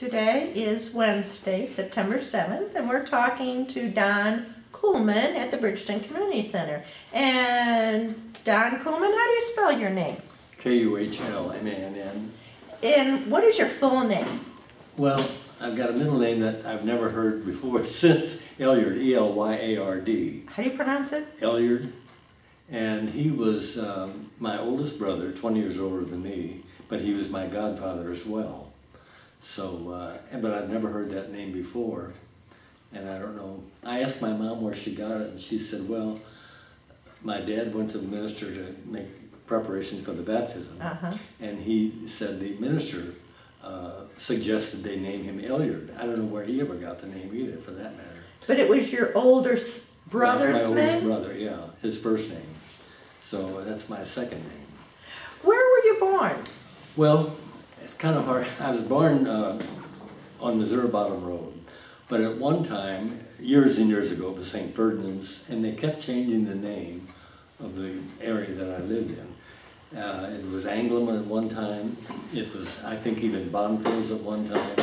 Today is Wednesday, September 7th, and we're talking to Don Kuhlmann at the Bridgeton Community Center. And Don Kuhlmann, how do you spell your name? Kuhlmann. And what is your full name? Well, I've got a middle name that I've never heard before since Elyard, E-L-Y-A-R-D. How do you pronounce it? Elyard. And he was my oldest brother, 20 years older than me, but he was my godfather as well. So, but I've never heard that name before, and I don't know. I asked my mom where she got it, and she said, well, my dad went to the minister to make preparations for the baptism, and he said the minister suggested they name him Elyard. I don't know where he ever got the name either, for that matter. But it was your older brother's name? My oldest brother, yeah, his first name. So that's my second name. Where were you born? Well, it's kind of hard. I was born on Missouri Bottom Road, but at one time, years and years ago, it was St. Ferdinand's, and they kept changing the name of the area that I lived in. It was Angleman at one time. It was, I think, even Bonfils at one time.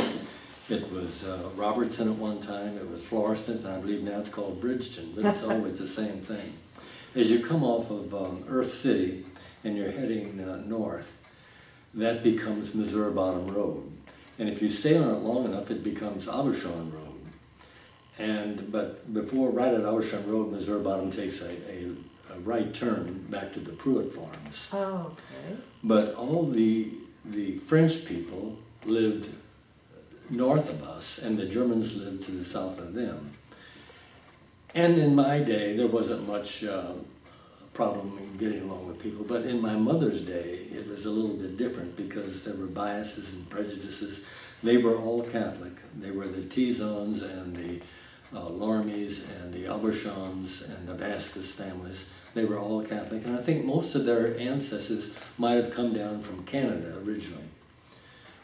It was Robertson at one time. It was Floreston, and I believe now it's called Bridgeton, but it's always the same thing. As you come off of Earth City and you're heading north, that becomes Missouri Bottom Road. And if you stay on it long enough, it becomes Aubuchon Road. But before, right at Aubuchon Road, Missouri Bottom takes a right turn back to the Pruitt Farms. Oh, okay. But all the French people lived north of us, and the Germans lived to the south of them. And in my day, there wasn't much problem in getting along with people, but in my mother's day, it was a little bit different because there were biases and prejudices. They were all Catholic. They were the Tizons and the Lormies and the Aubuchons and the Vasquez families. They were all Catholic, and I think most of their ancestors might have come down from Canada originally.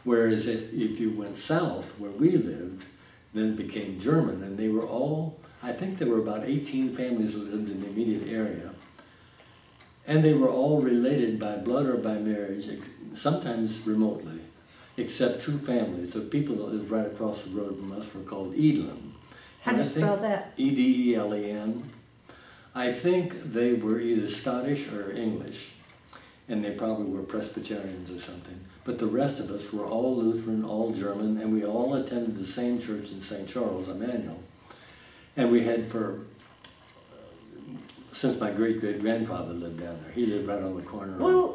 Whereas if you went south, where we lived, then it became German, and they were all, I think there were about 18 families that lived in the immediate area. And they were all related by blood or by marriage, sometimes remotely, except two families. The people that lived right across the road from us were called Edelen. How do you spell that? E-D-E-L-E-N. I think they were either Scottish or English, and they probably were Presbyterians or something. But the rest of us were all Lutheran, all German, and we all attended the same church in St. Charles, Emmanuel. And we had since my great-great-grandfather lived down there. He lived right on the corner. Well,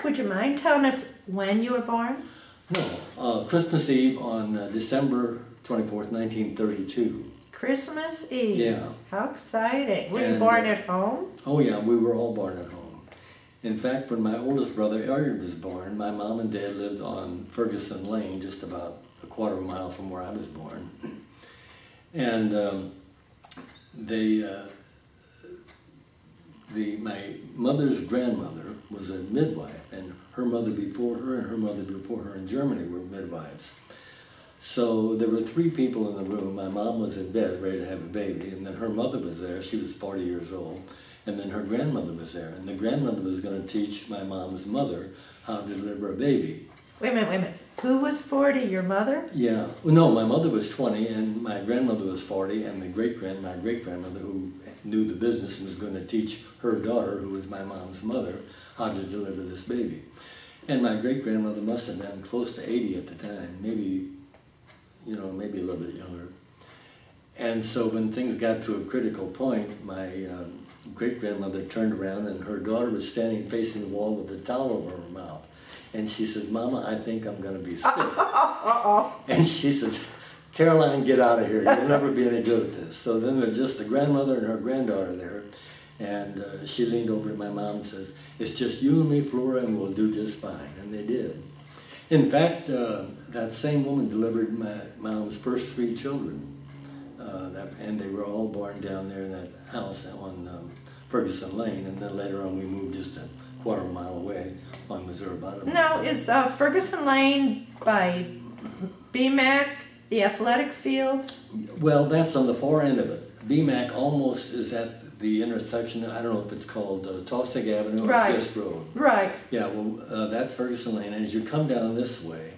would you mind telling us when you were born? No, Christmas Eve on December 24th, 1932. Christmas Eve? Yeah. How exciting. Were you born at home? Oh yeah, we were all born at home. In fact, when my oldest brother Elyard was born, my mom and dad lived on Ferguson Lane, just about a quarter of a mile from where I was born. And my mother's grandmother was a midwife, and her mother before her and her mother before her in Germany were midwives. So there were three people in the room. My mom was in bed, ready to have a baby, and then her mother was there. She was 40 years old, and then her grandmother was there, and the grandmother was going to teach my mom's mother how to deliver a baby. Wait a minute. Who was 40, your mother? Yeah. Well, no, my mother was 20, and my grandmother was 40, and my great-grandmother, who knew the business and was going to teach her daughter, who was my mom's mother, how to deliver this baby. And my great-grandmother must have been close to 80 at the time, maybe a little bit younger. And so when things got to a critical point, my great-grandmother turned around, and her daughter was standing facing the wall with a towel over her mouth. And she says, "Mama, I think I'm going to be sick." And she says, "Caroline, get out of here. You'll never be any good at this." So then there's just the grandmother and her granddaughter there. And she leaned over to my mom and says, "It's just you and me, Flora, and we'll do just fine." And they did. In fact, that same woman delivered my mom's first three children. And they were all born down there in that house on Ferguson Lane. And then later on we moved just a quarter of a mile away on Missouri Bottom. Now, is Ferguson Lane by BMAC, the athletic fields? Well, that's on the far end of it. BMAC almost is at the intersection. I don't know if it's called Taussig Avenue or Fisk Road. Right. Yeah, well, that's Ferguson Lane. And as you come down this way,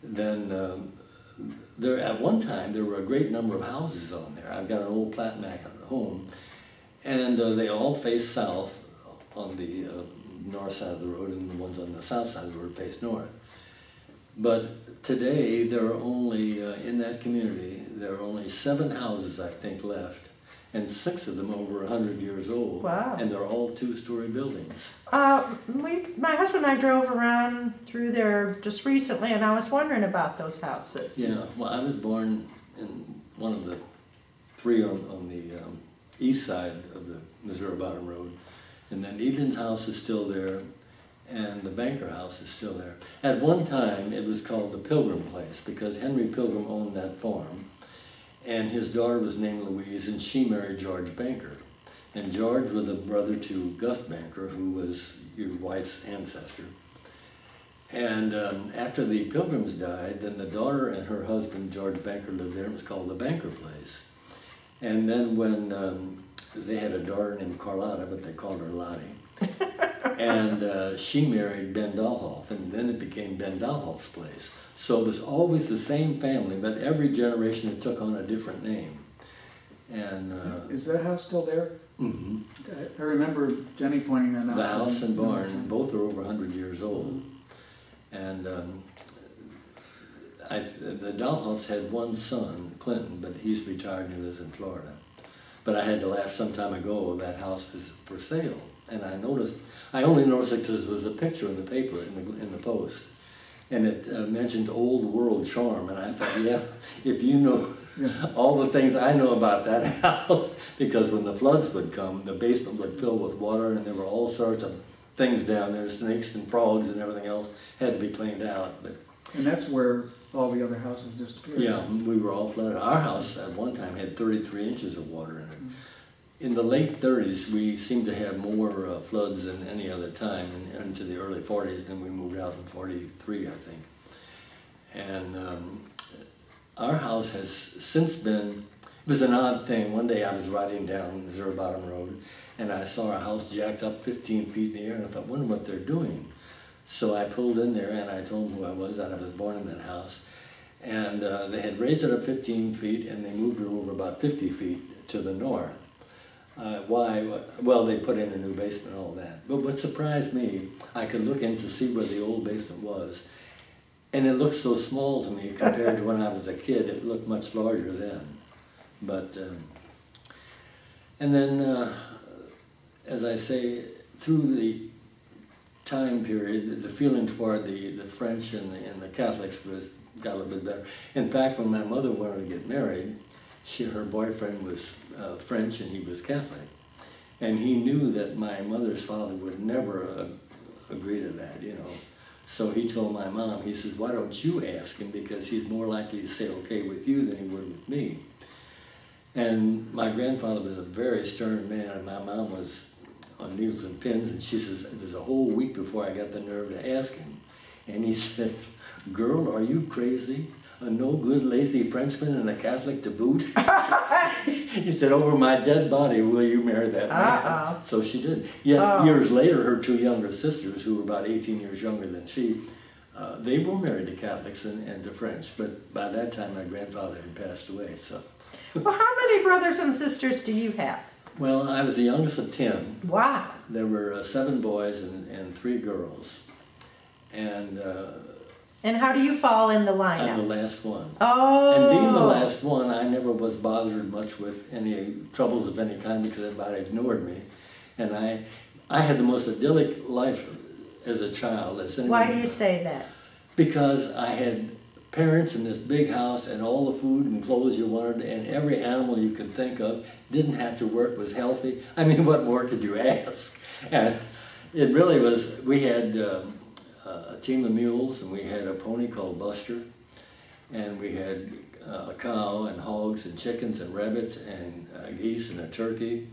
then there at one time there were a great number of houses on there. I've got an old plat map at home, and they all face south on the north side of the road, and the ones on the south side of the road face north. But today there are only, in that community, there are only 7 houses, I think, left, and 6 of them over 100 years old. Wow. And they're all 2-story buildings. My husband and I drove around through there just recently, and I was wondering about those houses. Yeah, well, I was born in one of the 3 on the east side of the Missouri Bottom Road, and then Eden's house is still there, and the Banker house is still there. At one time, it was called the Pilgrim Place, because Henry Pilgrim owned that farm, and his daughter was named Louise, and she married George Banker. And George was a brother to Gus Banker, who was your wife's ancestor. And after the Pilgrims died, then the daughter and her husband, George Banker, lived there. It was called the Banker Place. And then when they had a daughter named Carlotta, but they called her Lottie, and she married Ben Dahlhoff, and then it became Ben Dahlhoff's place. So it was always the same family, but every generation it took on a different name. And is that house still there? Mm-hmm. I remember Jenny pointing that out. The house and barn, both are over 100 years old. And the Dahlhoffs had one son, Clinton, but he's retired and he lives in Florida. But I had to laugh some time ago, that house was for sale. And I only noticed it because there was a picture in the paper, in the Post. And it mentioned old world charm, and I thought, yeah, if you know all the things I know about that house, because when the floods would come, the basement would fill with water, and there were all sorts of things down there, snakes and frogs and everything else had to be cleaned out. And that's where all the other houses disappeared. Yeah, we were all flooded. Our house at one time had 33 inches of water in it. In the late 30s, we seemed to have more floods than any other time, and into the early 40s. Then we moved out in 43, I think. And our house has since been, it was an odd thing. One day I was riding down Missouri Bottom Road, and I saw a house jacked up 15 feet in the air, and I thought, wonder what they're doing. So I pulled in there, and I told them who I was, that I was born in that house. And they had raised it up 15 feet, and they moved it over about 50 feet to the north. Why? Well, they put in a new basement and all that. But what surprised me, I could look in to see where the old basement was, and it looked so small to me compared to when I was a kid. It looked much larger then. But, and then, as I say, through the time period, the feeling toward the French and the Catholics got a little bit better. In fact, when my mother wanted to get married, her boyfriend was French and he was Catholic. And he knew that my mother's father would never agree to that, you know. So he told my mom, he says, why don't you ask him, because he's more likely to say okay with you than he would with me. And my grandfather was a very stern man, and my mom was on needles and pins, and she says, it was a whole week before I got the nerve to ask him. And he said, girl, are you crazy? A no-good, lazy Frenchman and a Catholic to boot? He said, over my dead body, will you marry that man? So she did. Yet years later, her 2 younger sisters, who were about 18 years younger than she, they were married to Catholics and to French. But by that time, my grandfather had passed away. So. Well, how many brothers and sisters do you have? Well, I was the youngest of 10. Wow. There were 7 boys and 3 girls. And how do you fall in the lineup? I'm the last one. Oh. And being the last one, I never was bothered much with any troubles of any kind because everybody ignored me. And I had the most idyllic life as a child. Why do you say that? Because I had parents in this big house and all the food and clothes you wanted, and every animal you could think of, didn't have to work, was healthy. I mean, what more could you ask? And it really was, we had a team of mules, and we had a pony called Buster, and we had a cow and hogs and chickens and rabbits and geese and a turkey.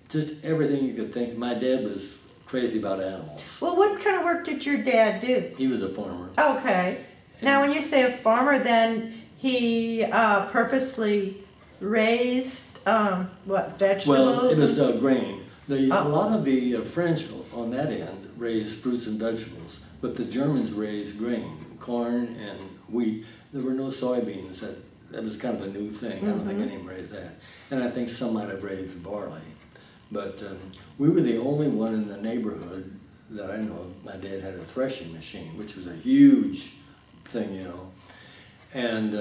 Just everything you could think. My dad was crazy about animals. Well, what kind of work did your dad do? He was a farmer. Okay. Now, when you say a farmer, then he purposely raised, what, vegetables? Well, it was grain. A lot of the French on that end raised fruits and vegetables, but the Germans raised grain, corn and wheat. there were no soybeans. That was kind of a new thing. I don't think anyone raised that. And I think some might have raised barley. But we were the only one in the neighborhood that I know of. My dad had a threshing machine, which was a huge thing, you know. And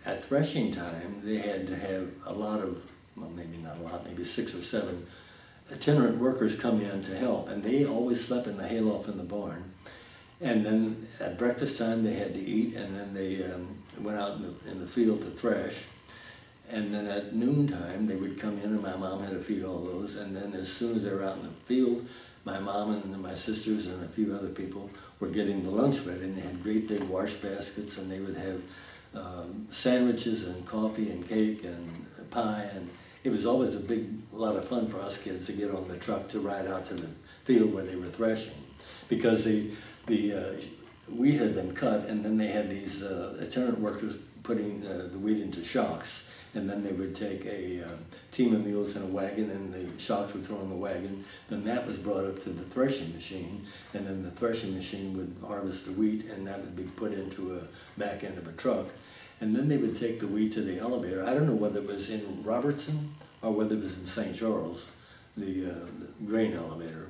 at threshing time, they had to have a lot of, well, maybe not a lot, maybe 6 or 7 itinerant workers come in to help. And they always slept in the hayloft in the barn. And then at breakfast time, they had to eat, and then they went out in the field to thresh. And then at noontime, they would come in, and my mom had to feed all those. And then as soon as they were out in the field, my mom and my sisters and a few other people were getting the lunch ready, and they had great big wash baskets, and they would have sandwiches and coffee and cake and pie. And it was always a lot of fun for us kids to get on the truck to ride out to the field where they were threshing. Because wheat had been cut, and then they had these itinerant workers putting the wheat into shocks, and then they would take a team of mules and a wagon, and the shocks would throw in the wagon. Then that was brought up to the threshing machine, and then the threshing machine would harvest the wheat, and that would be put into a back end of a truck. And then they would take the wheat to the elevator. I don't know whether it was in Robertson or whether it was in St. Charles, the grain elevator.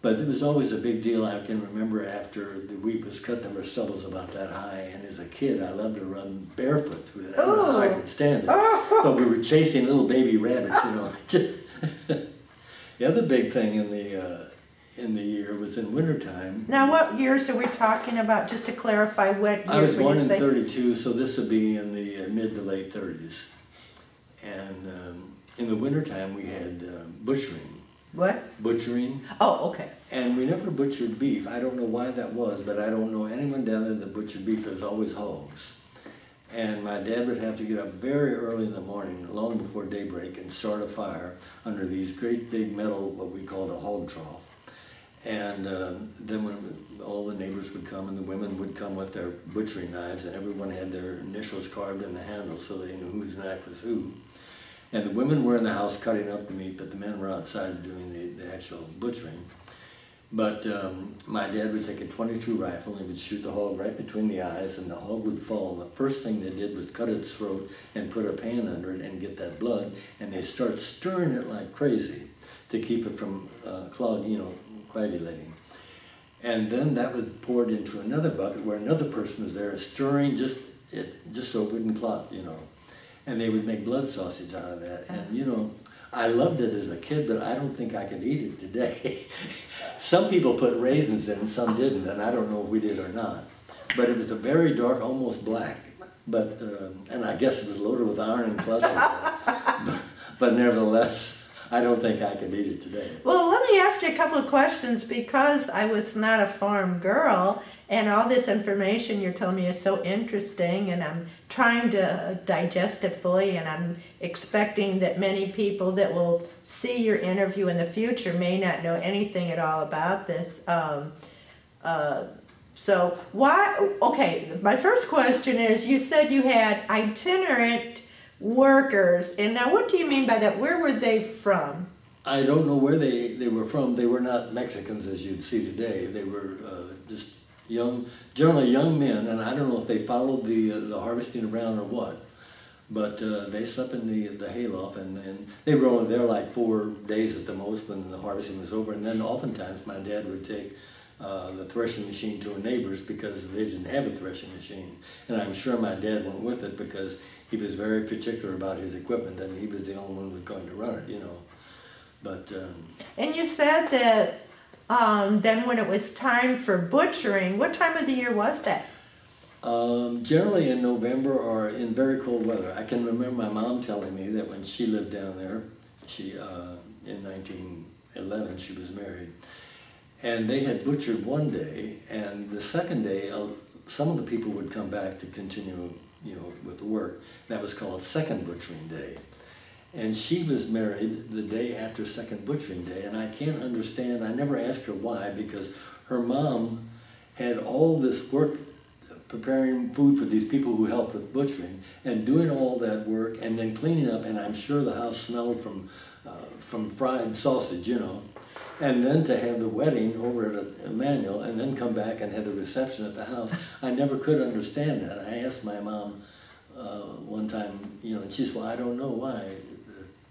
But it was always a big deal. I can remember after the wheat was cut, there were stubbles about that high, and as a kid, I loved to run barefoot through that. I don't know how I could stand it. But we were chasing little baby rabbits, you know. The other big thing in the year was in wintertime. Now, what years are we talking about? Just to clarify, what years I was born in say? 32, so this would be in the mid to late 30s. And in the wintertime, we had butchering. What? Butchering. Oh, okay. And we never butchered beef. I don't know why that was, but I don't know anyone down there that butchered beef. There was always hogs. And my dad would have to get up very early in the morning, long before daybreak, and start a fire under these great big metal, what we called a hog trough. And then when all the neighbors would come, and the women would come with their butchering knives, and everyone had their initials carved in the handle so they knew whose knife was who. And the women were in the house cutting up the meat, but the men were outside doing the actual butchering. But my dad would take a .22 rifle, and he would shoot the hog right between the eyes, and the hog would fall. The first thing they did was cut its throat and put a pan under it and get that blood, and they start stirring it like crazy to keep it from coagulating. And then that was poured into another bucket where another person was there stirring just so it wouldn't clot, you know. And they would make blood sausage out of that. And, you know, I loved it as a kid, but I don't think I could eat it today. Some people put raisins in, some didn't, and I don't know if we did or not. But it was a very dark, almost black. But, and I guess it was loaded with iron and cholesterol. but nevertheless, I don't think I could eat it today. Well, let me ask you a couple of questions, because I was not a farm girl, and all this information you're telling me is so interesting, and I'm trying to digest it fully, and I'm expecting that many people that will see your interview in the future may not know anything at all about this. So why, okay, my first question is, you said you had itinerant workers, and now what do you mean by that? Where were they from? I don't know where they were from. They were not Mexicans as you'd see today. They were just generally young men, and I don't know if they followed the harvesting around or what, but they slept in the hayloft, and they were only there like 4 days at the most when the harvesting was over. And then oftentimes my dad would take the threshing machine to a neighbor's because they didn't have a threshing machine, and I'm sure my dad went with it because he was very particular about his equipment, and he was the only one who was going to run it, you know. But and you said that then when it was time for butchering, what time of the year was that? Generally in November or in very cold weather. I can remember my mom telling me that when she lived down there, she in 1911 she was married, and they had butchered one day, and the second day some of the people would come back to continue, you know, with the work. That was called Second Butchering Day. And she was married the day after Second Butchering Day, and I can't understand, I never asked her why, because her mom had all this work preparing food for these people who helped with butchering, and doing all that work, and then cleaning up, and I'm sure the house smelled from fried sausage, you know. And then to have the wedding over at Emmanuel, and then come back and have the reception at the house, I never could understand that. I asked my mom one time, you know, and she said, well, I don't know why,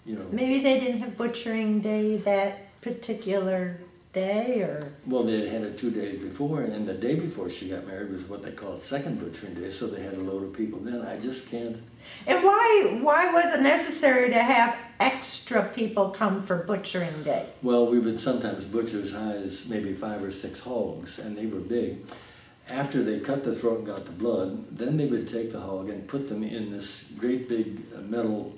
you know. Maybe they didn't have butchering day that particular day, or? Well, they had it 2 days before, and the day before she got married was what they called second butchering day, so they had a load of people then. I just can't. And why was it necessary to have extra people come for butchering day? Well, we would sometimes butcher as high as maybe 5 or 6 hogs, and they were big. After they cut the throat and got the blood, then they would take the hog and put them in this great big metal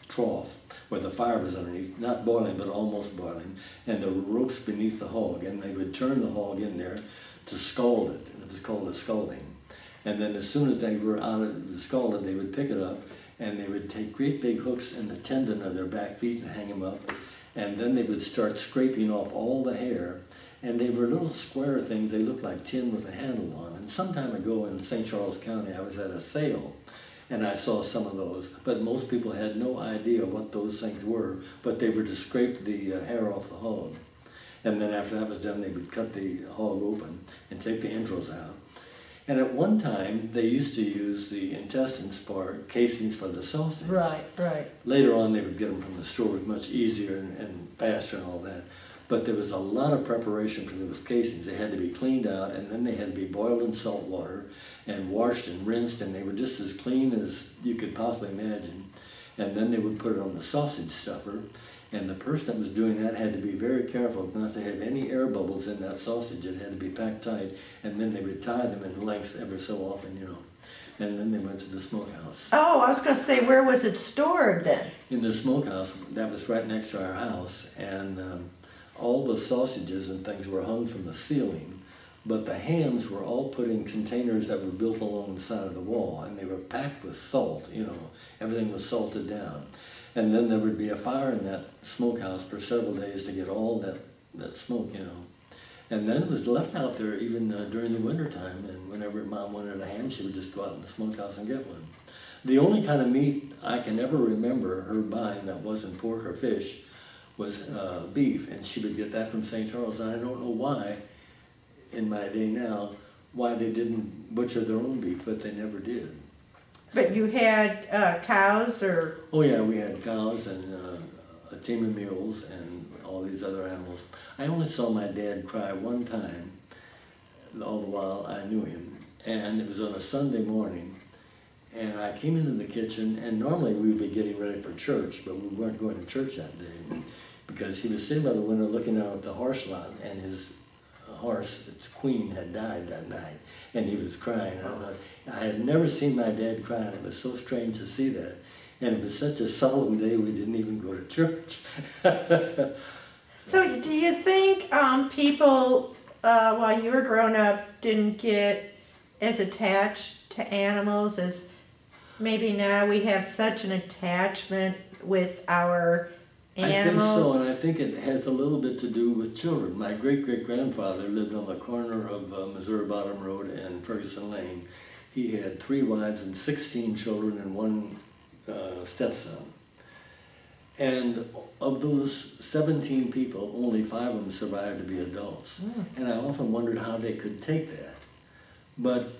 trough where the fire was underneath, not boiling but almost boiling, and the ropes beneath the hog, and they would turn the hog in there to scald it, and it was called the scalding. And then as soon as they were out of the scalded, they would pick it up, and they would take great big hooks in the tendon of their back feet and hang them up, and then they would start scraping off all the hair, and they were little square things. They looked like tin with a handle on. And some time ago in St. Charles County, I was at a sale, and I saw some of those, but most people had no idea what those things were, but they were to scrape the hair off the hog. And then after that was done, they would cut the hog open and take the entrails out. And at one time, they used to use the intestines for casings for the sausage. Right, right. Later on, they would get them from the store. It was much easier and faster and all that. But there was a lot of preparation for those casings. They had to be cleaned out, and then they had to be boiled in salt water and washed and rinsed, and they were just as clean as you could possibly imagine. And then they would put it on the sausage stuffer, and the person that was doing that had to be very careful not to have any air bubbles in that sausage. It had to be packed tight, and then they would tie them in lengths ever so often, you know. And then they went to the smokehouse. Oh, I was going to say, where was it stored then? In the smokehouse, that was right next to our house, and all the sausages and things were hung from the ceiling, but the hams were all put in containers that were built along the side of the wall, and they were packed with salt, you know. Everything was salted down. And then there would be a fire in that smokehouse for several days to get all that smoke, you know. And then it was left out there even during the wintertime, and whenever Mom wanted a ham, she would just go out in the smokehouse and get one. The only kind of meat I can ever remember her buying that wasn't pork or fish was beef, and she would get that from St. Charles, and I don't know why, in my day now, why they didn't butcher their own beef, but they never did. But you had cows, or? Oh yeah, we had cows and a team of mules and all these other animals. I only saw my dad cry one time, all the while I knew him, and it was on a Sunday morning, and I came into the kitchen, and normally we would be getting ready for church, but we weren't going to church that day, because he was sitting by the window looking out at the horse lot, and his horse, its queen, had died that night, and he was crying. I thought, I had never seen my dad cry, and it was so strange to see that. And it was such a solemn day, we didn't even go to church. So do you think people, while you were growing up, didn't get as attached to animals as maybe now we have such an attachment with our animals? I think so, and I think it has a little bit to do with children. My great-great-grandfather lived on the corner of Missouri Bottom Road and Ferguson Lane. He had 3 wives and 16 children and 1 stepson. And of those 17 people, only 5 of them survived to be adults. And I often wondered how they could take that. But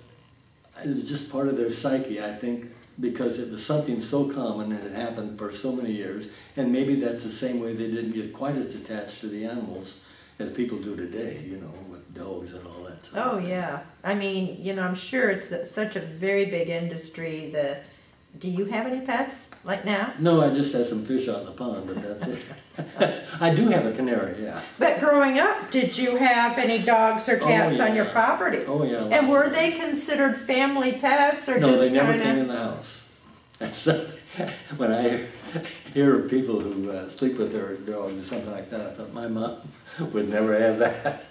it was just part of their psyche, I think, because it was something so common and it happened for so many years. And maybe that's the same way they didn't get quite as attached to the animals as people do today, you know, with dogs and all that stuff. Oh, yeah. I mean, you know, I'm sure it's such a very big industry. Do you have any pets, like now? No, I just had some fish out in the pond, but that's it. I do have a canary, yeah. But growing up, did you have any dogs or cats on your property? Oh, yeah. And were they considered family pets, or no, just they never kinda... came in the house. That's when I hear of people who sleep with their dogs or something like that, I thought my mom would never have that.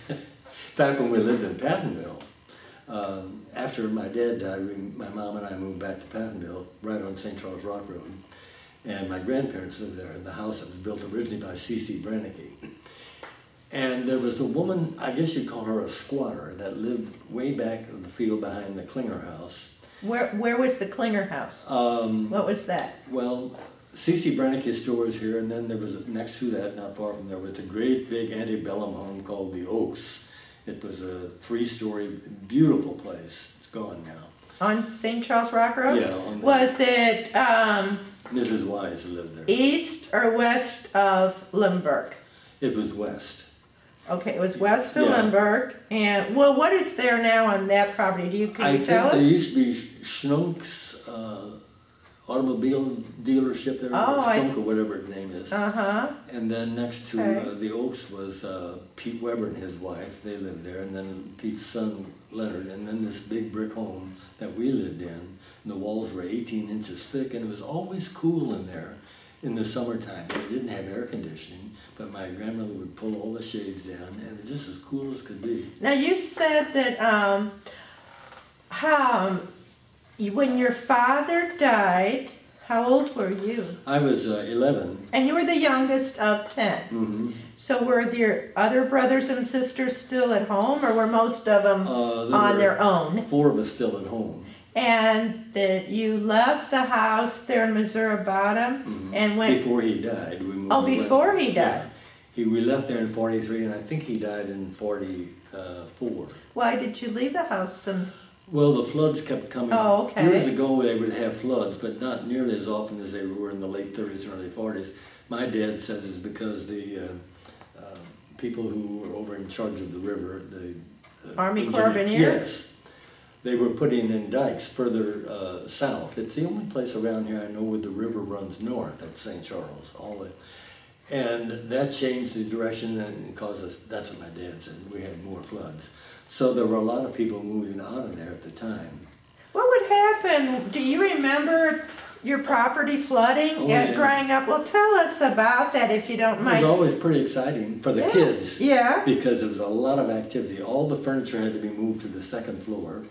In fact, when we lived in Pattonville, after my dad died, my mom and I moved back to Pattonville, right on St. Charles Rock Road, and my grandparents lived there in the house that was built originally by C.C. Brennecke. And there was a woman, I guess you'd call her a squatter, that lived way back in the field behind the Klinger house. Where was the Klinger house? What was that? Well, C.C. Brannick's store is here, and then there was, next to that, not far from there, was a great big antebellum home called the Oaks. It was a 3-story, beautiful place. It's gone now. On St. Charles Rock Road? Yeah. Was it Mrs. Wise lived there. east or west of Lambert? It was west. Okay, it was west of Yeah. Lambert. And, well, what is there now on that property? Can you tell I us? think there used to be Schnunk's automobile dealership there, Oh, Schnunk or whatever its name is. Uh-huh. And then next to Okay. the Oaks was Pete Weber and his wife. They lived there. And then Pete's son, Leonard. And then this big brick home that we lived in. And the walls were 18 inches thick. And it was always cool in there in the summertime. They didn't have air conditioning. But my grandmother would pull all the shades down. And it was just as cool as could be. Now, you said that when your father died, how old were you? I was 11. And you were the youngest of 10. Mm-hmm. So were your other brothers and sisters still at home, or were most of them on their own? 4 of us still at home. And that you left the house there in Missouri Bottom and went... Before he died, we moved. Oh, before he died. Yeah. We left there in 43, and I think he died in 44. Why did you leave the house? Well, the floods kept coming. Oh, okay. Years ago, they would have floods, but not nearly as often as they were in the late 30s and early 40s. My dad said it's because the people who were over in charge of the river, the Army Corps of Engineers? Yes. They were putting in dikes further south. It's the only place around here I know where the river runs north at St. Charles. And that changed the direction and caused us, that's what my dad said, we had more floods. So there were a lot of people moving out of there at the time. What would happen? Do you remember your property flooding growing up? Well, tell us about that if you don't mind. It was always pretty exciting for the kids. Yeah. Because there was a lot of activity. All the furniture had to be moved to the second floor.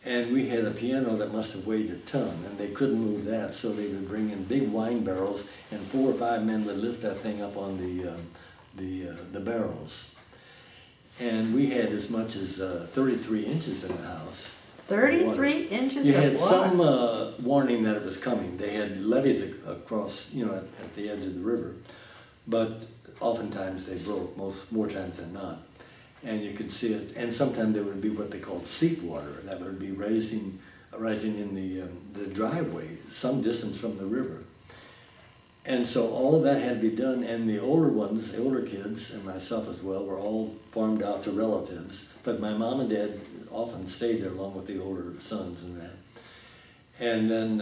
And we had a piano that must have weighed a ton, and they couldn't move that, so they would bring in big wine barrels, and 4 or 5 men would lift that thing up on the barrels. And we had as much as 33 inches in the house. 33 inches You of had water. some warning that it was coming. They had levees across, at the edge of the river, but oftentimes they broke, more times than not. And you could see it, and sometimes there would be what they called seep water that would be rising in the driveway, some distance from the river. And so all of that had to be done, and the older ones, the older kids, and myself as well, were all farmed out to relatives. But my mom and dad often stayed there along with the older sons and that. And then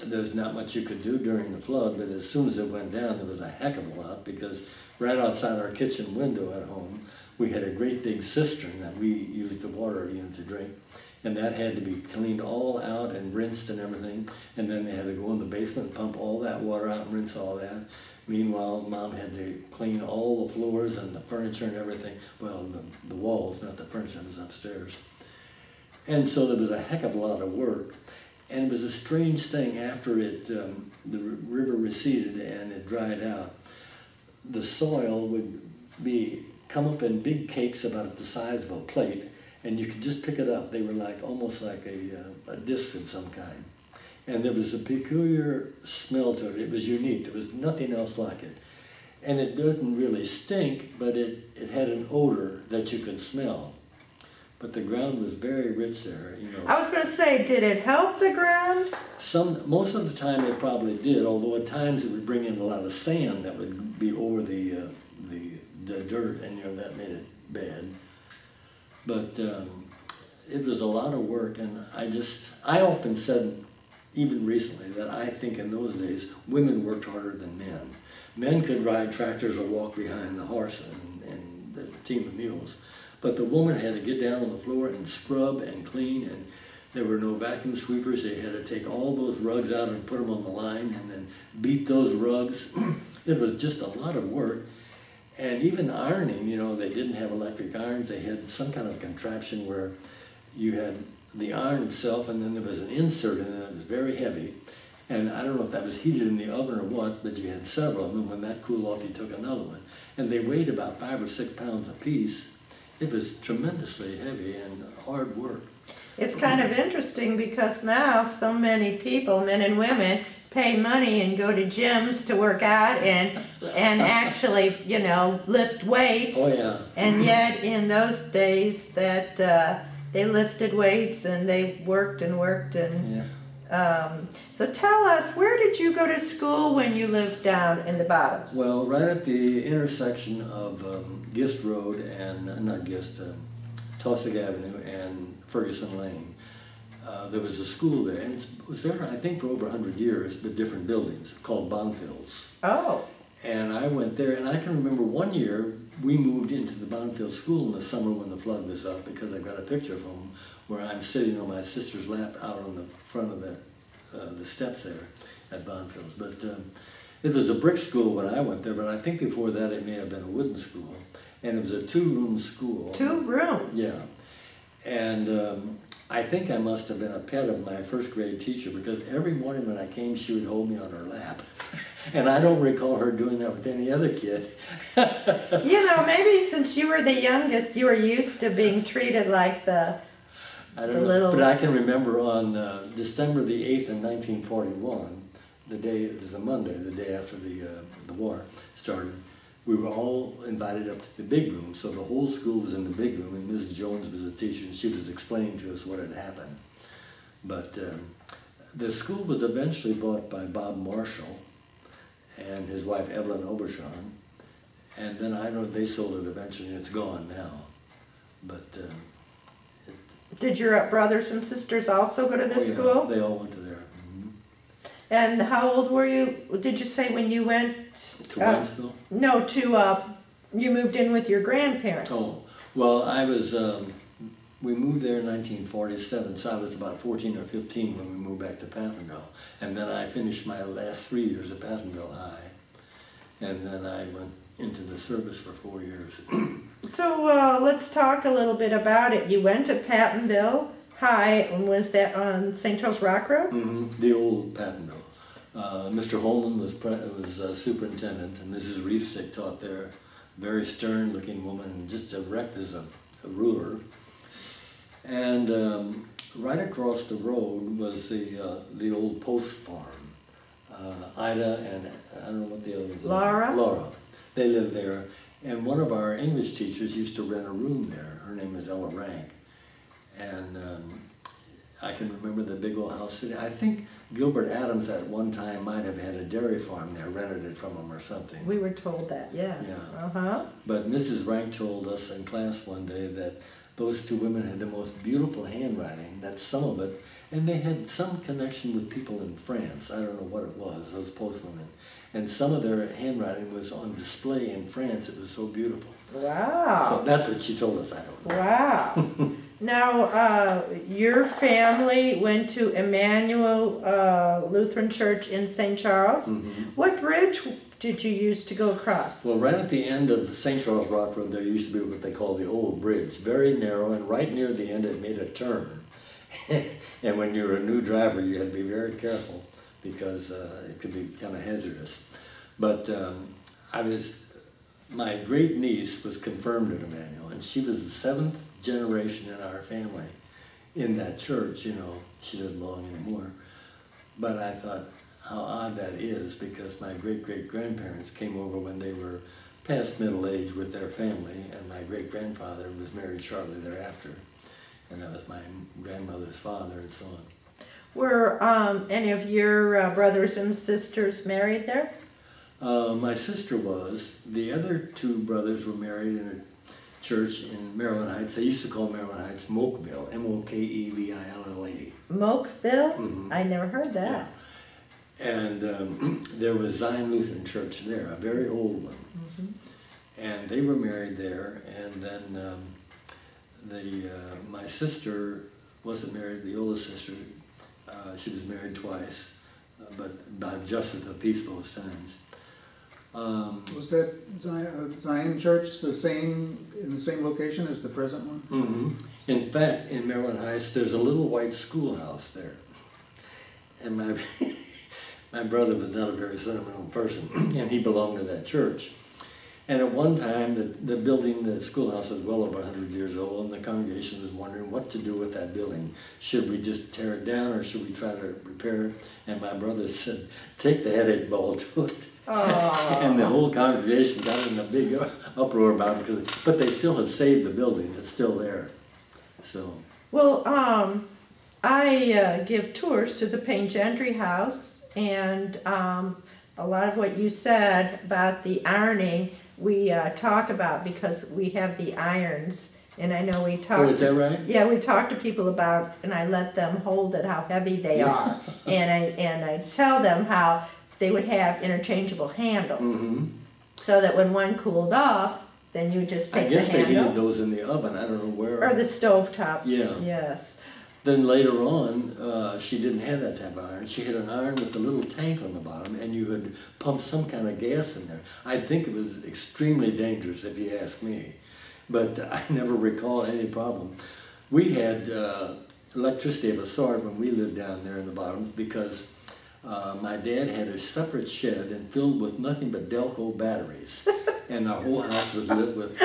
there's not much you could do during the flood, but as soon as it went down, there was a heck of a lot, because right outside our kitchen window at home, we had a great big cistern that we used the water to drink, and that had to be cleaned all out and rinsed and everything, and then they had to go in the basement and pump all that water out and rinse all that. Meanwhile, Mom had to clean all the floors and the furniture and everything. Well, the walls, not the furniture, it was upstairs. And so there was a heck of a lot of work, and it was a strange thing after the river receded and it dried out. The soil would come up in big cakes about the size of a plate, and you could just pick it up. They were almost like a disc of some kind. And there was a peculiar smell to it. It was unique. There was nothing else like it. And it didn't really stink, but it had an odor that you could smell. But the ground was very rich there, I was going to say, did it help the ground? Most of the time it probably did, although at times it would bring in a lot of sand that would be over the dirt, and that made it bad. But it was a lot of work, and I often said, even recently, that I think in those days women worked harder than men. Men could ride tractors or walk behind the horse and the team of mules, but the woman had to get down on the floor and scrub and clean, and there were no vacuum sweepers. They had to take all those rugs out and put them on the line and then beat those rugs. It was just a lot of work. And even ironing, they didn't have electric irons. They had some kind of contraption where you had the iron itself, and then there was an insert in it that was very heavy, And I don't know if that was heated in the oven or what, but you had several of them. When that cooled off, you took another one. And they weighed about 5 or 6 pounds apiece. It was tremendously heavy and hard work. It's kind of interesting because now so many people, men and women, pay money and go to gyms to work out and actually, you know, lift weights. Oh, yeah. And yet in those days that they lifted weights and they worked and worked and. Yeah. So tell us, where did you go to school when you lived down in the Bottoms? Well, right at the intersection of Gist Road and, not Gist, Taussig Avenue and Ferguson Lane. There was a school there, and it was there, I think, for over 100 years, but different buildings, called Bonfils. Oh. And I went there, and I can remember one year we moved into the Bonfield School in the summer when the flood was up, because I've got a picture of home where I'm sitting on my sister's lap out on the front of the steps there at Bonfield's. But it was a brick school when I went there, but I think before that it may have been a wooden school. And it was a 2-room school. 2 rooms? Yeah. And I think I must have been a pet of my first grade teacher, because every morning when I came, she would hold me on her lap. And I don't recall her doing that with any other kid. You know, maybe since you were the youngest, you were used to being treated like I don't know, but I can remember on December the 8th in 1941, the day, it was a Monday, the day after the war started, we were all invited up to the big room. So the whole school was in the big room, and Mrs. Jones was a teacher, and she was explaining to us what had happened. But the school was eventually bought by Bob Marshall and his wife Evelyn Obershon, and then I know they sold it eventually, and it's gone now. But Did your brothers and sisters also go to this school? They all went to there. Mm-hmm. And how old were you, did you say, when you went? To Wentzville? No, you moved in with your grandparents. Oh, well, I was, we moved there in 1947, so I was about 14 or 15 when we moved back to Pattonville. And then I finished my last 3 years at Pattonville High. And then I went into the service for 4 years. So let's talk a little bit about it. You went to Pattonville High, and was that on St. Charles Rock Road? Mm-hmm. The old Pattonville. Mr. Holman was superintendent, and Mrs. Reefsick taught there. Very stern-looking woman, just erect as a ruler. And right across the road was the old post farm. Ida and I don't know what the other was. Laura? Laura. They lived there. And one of our English teachers used to rent a room there. Her name was Ella Rank. And I can remember the big old house sitting. I think Gilbert Adams at one time might have had a dairy farm there, rented it from him or something. We were told that, yes. Yeah. Uh-huh. But Mrs. Rank told us in class one day that those two women had the most beautiful handwriting, that's some of it, and they had some connection with people in France. I don't know what it was, those postwomen. And some of their handwriting was on display in France. It was so beautiful. Wow. So that's what she told us, I don't know. Wow. Now, your family went to Emmanuel Lutheran Church in St. Charles. Mm-hmm. What bridge did you use to go across? Well, right at the end of St. Charles Rock Road, there used to be what they call the old bridge. Very narrow, and right near the end it made a turn. And when you were a new driver, you had to be very careful, because it could be kind of hazardous. But my great niece was confirmed at Emmanuel, and she was the 7th generation in our family in that church. You know, she doesn't belong anymore. But I thought how odd that is, because my great-great-grandparents came over when they were past middle age with their family, and my great-grandfather was married shortly thereafter, and that was my grandmother's father, and so on. Were any of your brothers and sisters married there? My sister was. The other 2 brothers were married in a church in Maryland Heights. They used to call Maryland Heights Mokeville, M-O-K-E-V-I-L-L-E. Mokeville? Mm-hmm. I never heard that. Yeah. And there was Zion Lutheran Church there, a very old one. Mm-hmm. And they were married there, and then my sister wasn't married, the oldest sister. She was married twice, but by justice of the peace both times. Was that Zion Church in the same location as the present one? Mm-hmm. In fact, in Maryland Heights, there's a little white schoolhouse there. And My brother was not a very sentimental person, and he belonged to that church. And at one time, the building, the schoolhouse is well over 100 years old, and the congregation was wondering what to do with that building. Should we just tear it down, or should we try to repair it? And my brother said, take the headache ball to it. And the whole congregation got in a big uproar about it, but they still have saved the building. It's still there. So. Well, I give tours to the Payne Gentry House, and a lot of what you said about the ironing, we talk about because we have the irons. And I know we talk. Oh, is that right? Yeah, we talk to people about, and I let them hold it, how heavy they are, and I tell them how they would have interchangeable handles, so that when one cooled off, then you just take the handle. I guess they heated those in the oven. I don't know where. Or the stovetop. Yeah. Yes. Then later on, she didn't have that type of iron. She had an iron with a little tank on the bottom, and you had pumped some kind of gas in there. I think it was extremely dangerous, if you ask me. But I never recall any problem. We had electricity of a sort when we lived down there in the bottoms, because my dad had a separate shed and filled with nothing but Delco batteries. And our whole house was lit with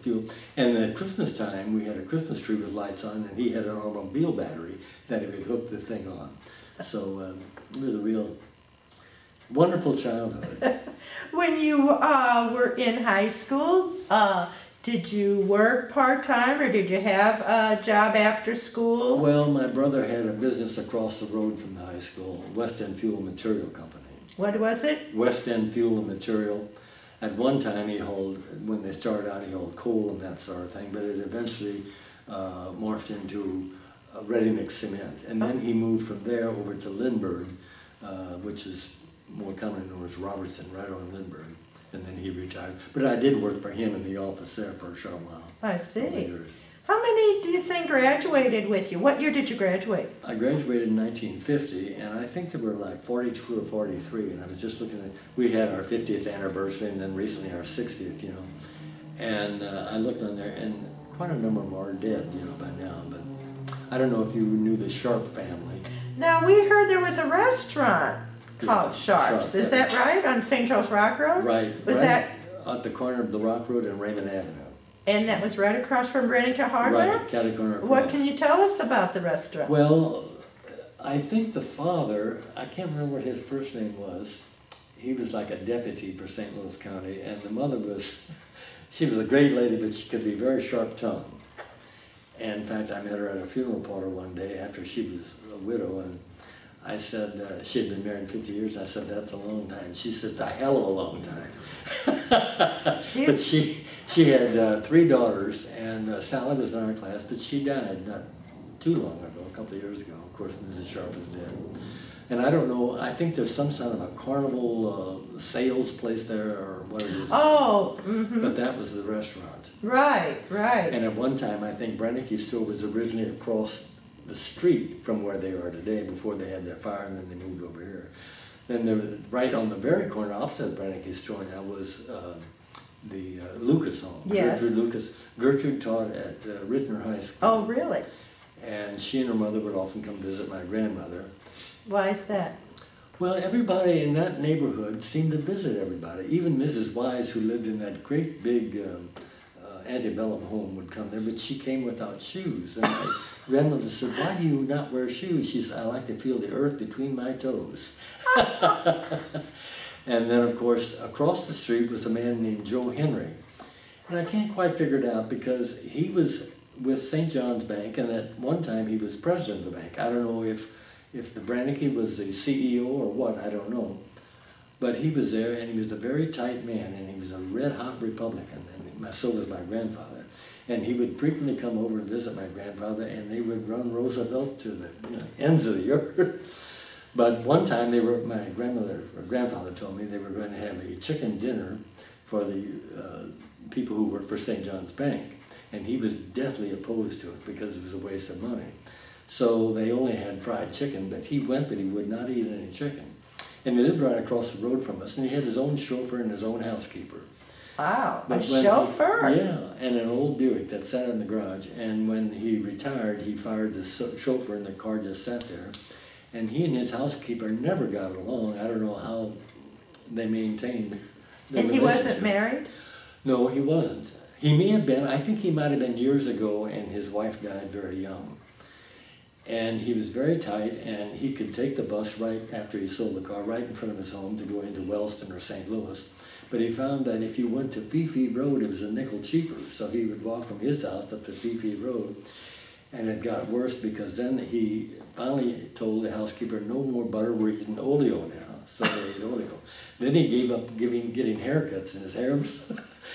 fuel. And at Christmas time, we had a Christmas tree with lights on, and he had an automobile battery that he would hook the thing on. So it was a real wonderful childhood. When you were in high school, did you work part-time, or did you have a job after school? Well, my brother had a business across the road from the high school, West End Fuel and Material Company. What was it? West End Fuel and Material. At one time he hauled, when they started out, he hauled coal and that sort of thing, but it eventually morphed into ready-mix cement. And then he moved from there over to Lambert, which is more commonly known as Robertson, right on Lambert. And then he retired. But I did work for him in the office there for a short while. I see. How many do you think graduated with you? What year did you graduate? I graduated in 1950, and I think there were like 42 or 43, and I was just looking at, we had our 50th anniversary, and then recently our 60th, And I looked on there, and quite a number of them are dead, by now, but I don't know if you knew the Sharp family. Now, we heard there was a restaurant called Sharp's. Is that right? On St. Charles Rock Road? Right. Was that at the corner of the Rock Road and Raymond Avenue. And that was right across from Brenica Hardware? Right, catty corner across. What can you tell us about the restaurant? Well, I think the father, I can't remember what his first name was. He was like a deputy for St. Louis County, and the mother was, she was a great lady, but she could be very sharp-tongued. And in fact, I met her at a funeral parlor one day after she was a widow, and I said, she had been married 50 years, I said, that's a long time. She said, it's a hell of a long time. But she had 3 daughters, and Sally was in our class, but she died not too long ago, a couple of years ago. Of course, Mrs. Sharp is dead. And I don't know, I think there's some sort of a carnival sales place there, or what it is. Oh, But that was the restaurant. Right. And at one time, I think Brenicke's store was originally across the street from where they are today before they had their fire, and then they moved over here. Then there was, right on the very corner opposite Brenicke's store now was the Lucas home. Yes. Gertrude Lucas. Gertrude taught at Rittner High School. Oh, really? And she and her mother would often come visit my grandmother. Why is that? Well, everybody in that neighborhood seemed to visit everybody. Even Mrs. Wise, who lived in that great big antebellum home, would come there, but she came without shoes. And my grandmother said, why do you not wear shoes? She said, I like to feel the earth between my toes. And then, of course, across the street was a man named Joe Henry. And I can't quite figure it out because he was with St. John's Bank, and at one time he was president of the bank. I don't know if the Branicke was the CEO or what, I don't know. But he was there, and he was a very tight man, and he was a red-hot Republican, and so was my grandfather. And he would frequently come over and visit my grandfather, and they would run Roosevelt to the ends of the earth. But one time, my grandfather told me they were going to have a chicken dinner for the people who worked for St. John's Bank, and he was deathly opposed to it because it was a waste of money. So they only had fried chicken, but he went, but he would not eat any chicken. And he lived right across the road from us, and he had his own chauffeur and his own housekeeper. Wow, a chauffeur? Yeah, and an old Buick that sat in the garage. And when he retired, he fired the chauffeur, and the car just sat there. And he and his housekeeper never got along. I don't know how they maintained their And he wasn't relationship. married? No, he wasn't. He may have been, I think he might have been years ago, and his wife died very young. And he was very tight, and he could take the bus right after he sold the car, right in front of his home to go into Wellston or St. Louis. But he found that if you went to Fifi Road, it was a nickel cheaper. So he would walk from his house up to Fifi Road. And it got worse because then he finally told the housekeeper, no more butter, we're eating oleo now. So they ate oleo. Then he gave up getting haircuts, and his hair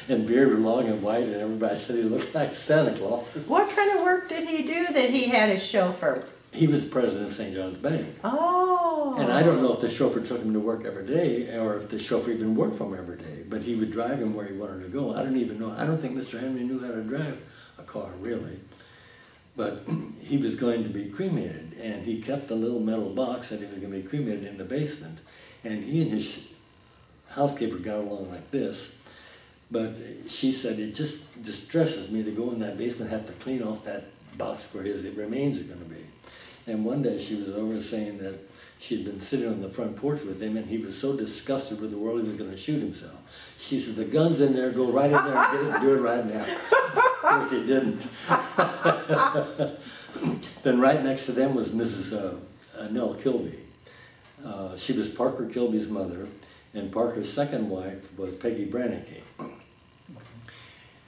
and beard were long and white, and everybody said he looked like Santa Claus. What kind of work did he do that he had a chauffeur? He was president of St. John's Bank. Oh. And I don't know if the chauffeur took him to work every day or if the chauffeur even worked for him every day, but he would drive him where he wanted to go. I don't even know. I don't think Mr. Henry knew how to drive a car, really. But he was going to be cremated, and he kept a little metal box that he was going to be cremated in the basement. And he and his housekeeper got along like this. But she said, it just distresses me to go in that basement and have to clean off that box where his remains are going to be. And one day she was over saying that she'd been sitting on the front porch with him, and he was so disgusted with the world he was going to shoot himself. She said, the gun's in there, go right in there and get it and do it right now. Of course he didn't. Then right next to them was Mrs. Nell Kilby. She was Parker Kilby's mother, and Parker's second wife was Peggy Brannicky.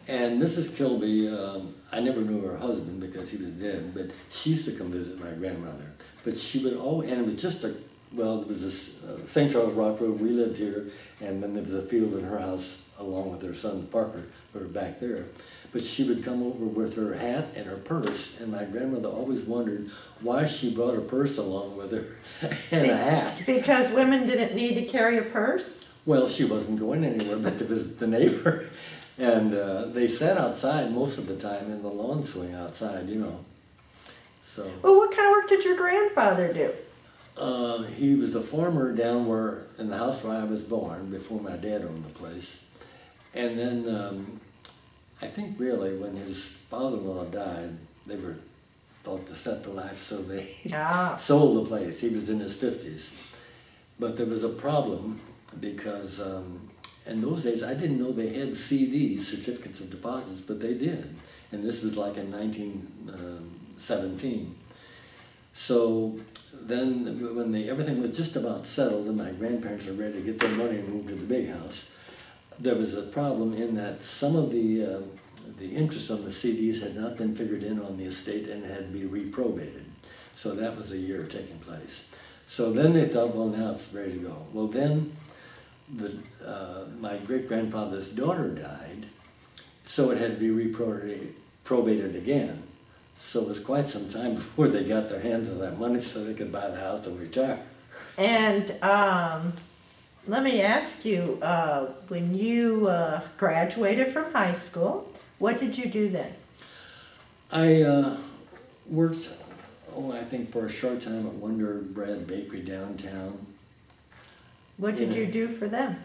And Mrs. Kilby, I never knew her husband because he was dead, but she used to come visit my grandmother. But she would always, and it was just well, there was this St. Charles Rock Road, we lived here, and then there was a field in her house along with her son Parker, who were back there. But she would come over with her hat and her purse, and my grandmother always wondered why she brought a purse along with her and a hat. Because women didn't need to carry a purse? Well, she wasn't going anywhere but to visit the neighbor. And they sat outside most of the time in the lawn swing outside, you know. So. Well, what kind of work did your grandfather do? He was a farmer down where, in the house where I was born, before my dad owned the place. And then, I think really when his father-in-law died, they were thought to set the life, so they sold the place. He was in his 50s. But there was a problem because in those days, I didn't know they had CDs, certificates of deposits, but they did. And this was like in 1917. So then when everything was just about settled and my grandparents were ready to get their money and move to the big house, there was a problem in that some of the interest on the CDs had not been figured in on the estate and had to be reprobated. So that was a year taking place. So then they thought, well, now it's ready to go. Well, then my great-grandfather's daughter died, so it had to be reprobated again. So it was quite some time before they got their hands on that money so they could buy the house and retire. And let me ask you, when you graduated from high school, what did you do then? I worked, I think for a short time at Wonder Bread Bakery downtown. What did you do for them?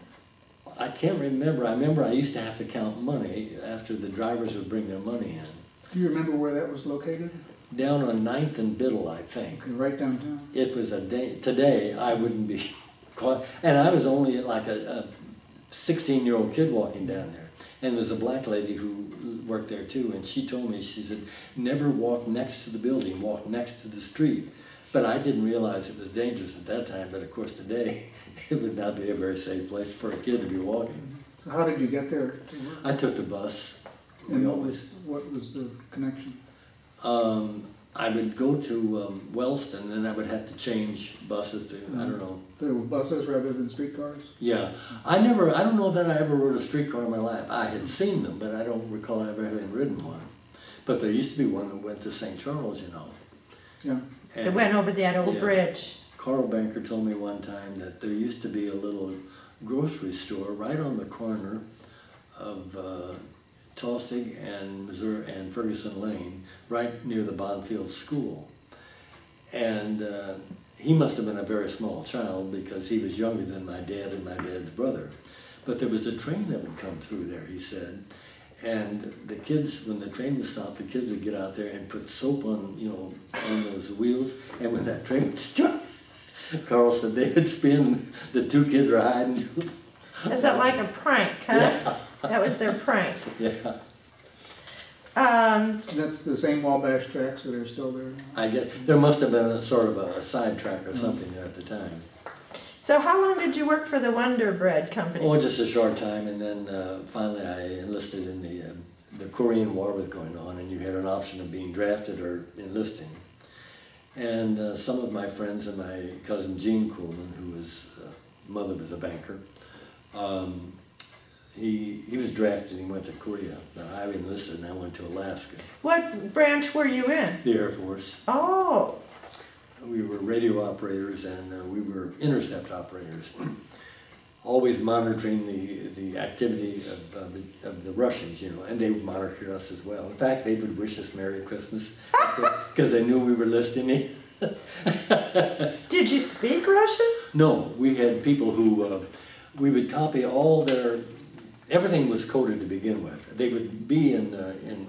I can't remember. I remember I used to have to count money after the drivers would bring their money in. Do you remember where that was located? Down on 9th and Biddle, I think. Okay, right downtown? It was a day, today I wouldn't be caught, and I was only like a 16-year-old kid walking down there. And there was a black lady who worked there too, and she told me, she said, never walk next to the building, walk next to the street. But I didn't realize it was dangerous at that time, but of course today, it would not be a very safe place for a kid to be walking. So how did you get there to work? I took the bus. And what was the connection? I would go to Wellston, and I would have to change buses to, I don't know. There were buses rather than streetcars? Yeah. I don't know that I ever rode a streetcar in my life. I had seen them, but I don't recall ever having ridden one. But there used to be one that went to St. Charles, you know. Yeah. And, It went over that old bridge. Carl Banker told me one time that there used to be a little grocery store right on the corner of Taussig and Missouri and Ferguson Lane, right near the Bonfield School. And he must have been a very small child because he was younger than my dad and my dad's brother. But there was a train that would come through there, he said. And the kids, when the train would stop, the kids would get out there and put soap on, on those wheels. And when that train would stop, Carl said they had spin, the two kids were hiding. Is that like a prank, huh? Yeah. That was their prank. Yeah. That's the same Wabash tracks that are still there now? I guess, there must have been a sort of a sidetrack or something there at the time. So how long did you work for the Wonder Bread Company? Oh, just a short time, and then finally I enlisted in the Korean War was going on, and you had an option of being drafted or enlisting. And some of my friends and my cousin Gene Kuhlmann, who was, mother was a banker, he was drafted, he went to Korea, but I enlisted and I went to Alaska. What branch were you in? The Air Force. Oh. We were radio operators and we were intercept operators, always monitoring the activity of the Russians, you know, and they monitored us as well. In fact, they would wish us Merry Christmas because they knew we were listening. Did you speak Russian? No, we had people who, we would copy all their, everything was coded to begin with. They would be in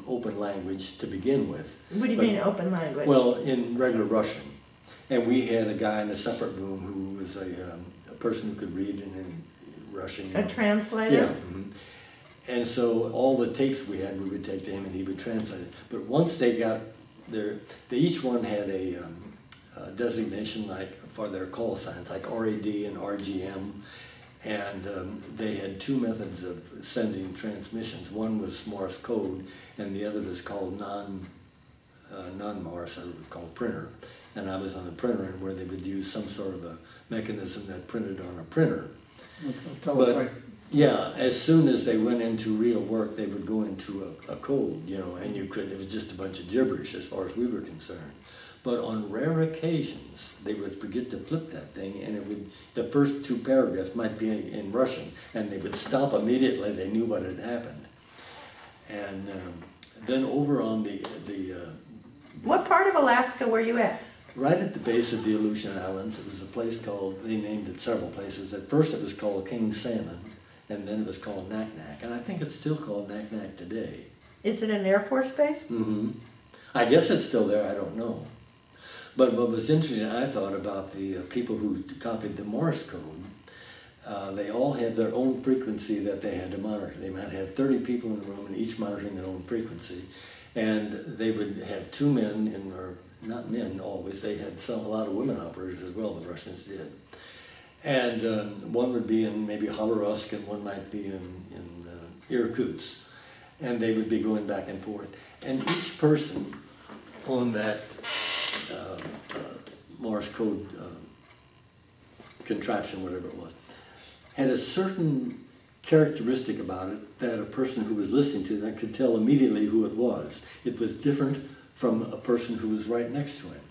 open language to begin with. What do you mean open language? Well, in regular Russian. And we had a guy in a separate room who was a person who could read in Russian. You know. A translator? Yeah. Mm-hmm. And so all the tapes we had, we would take to him and he would translate it. But once they got their, they each one had a designation like for their call signs, like RAD and RGM. And they had two methods of sending transmissions. One was Morse code, and the other was called non-Morse, I would call printer. And I was on the printer end where they would use some sort of a mechanism that printed on a printer. But yeah, as soon as they went into real work, they would go into a code, you know, and you could, it was just a bunch of gibberish as far as we were concerned. But on rare occasions, they would forget to flip that thing, and it would, the first two paragraphs might be in Russian, and they would stop immediately. They knew what had happened. And then over on the what part of Alaska were you at? right at the base of the Aleutian Islands, it was a place called, they named it several places. At first it was called King Salmon, and then it was called Naknek, and I think it's still called Naknek today. Is it an Air Force base? Mm-hmm. I guess it's still there, I don't know. But what was interesting, I thought, about the people who copied the Morse code, they all had their own frequency that they had to monitor. They might have 30 people in the room and each monitoring their own frequency. And they would have two men, or not men always, they had a lot of women operators as well, the Russians did. And one would be in maybe Khabarovsk and one might be in Irkutsk. And they would be going back and forth. And each person on that Morse code contraption, whatever it was, had a certain characteristic about it that a person who was listening to that could tell immediately who it was. It was different from a person who was right next to him.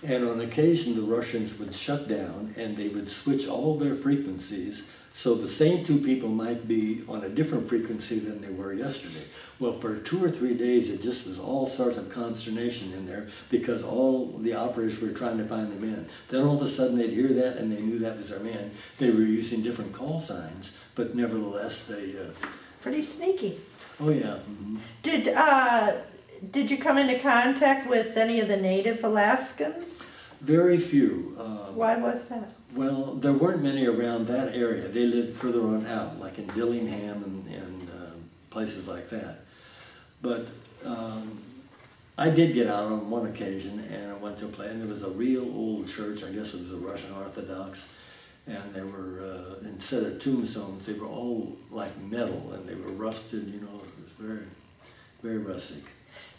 And on occasion, the Russians would shut down and they would switch all their frequencies so the same two people might be on a different frequency than they were yesterday. Well, for 2 or 3 days, it just was all sorts of consternation in there because all the operators were trying to find the man. Then all of a sudden, they'd hear that and they knew that was their man. They were using different call signs, but nevertheless, they... Pretty sneaky. Oh, yeah. Mm-hmm. Did you come into contact with any of the native Alaskans? Very few. Why was that? Well, there weren't many around that area. They lived further on out, like in Dillingham and places like that. But I did get out on one occasion, and I went to a place, and there was a real old church. I guess it was a Russian Orthodox, and they were, instead of tombstones, they were all like metal, and they were rusted, you know. It was very, very rustic.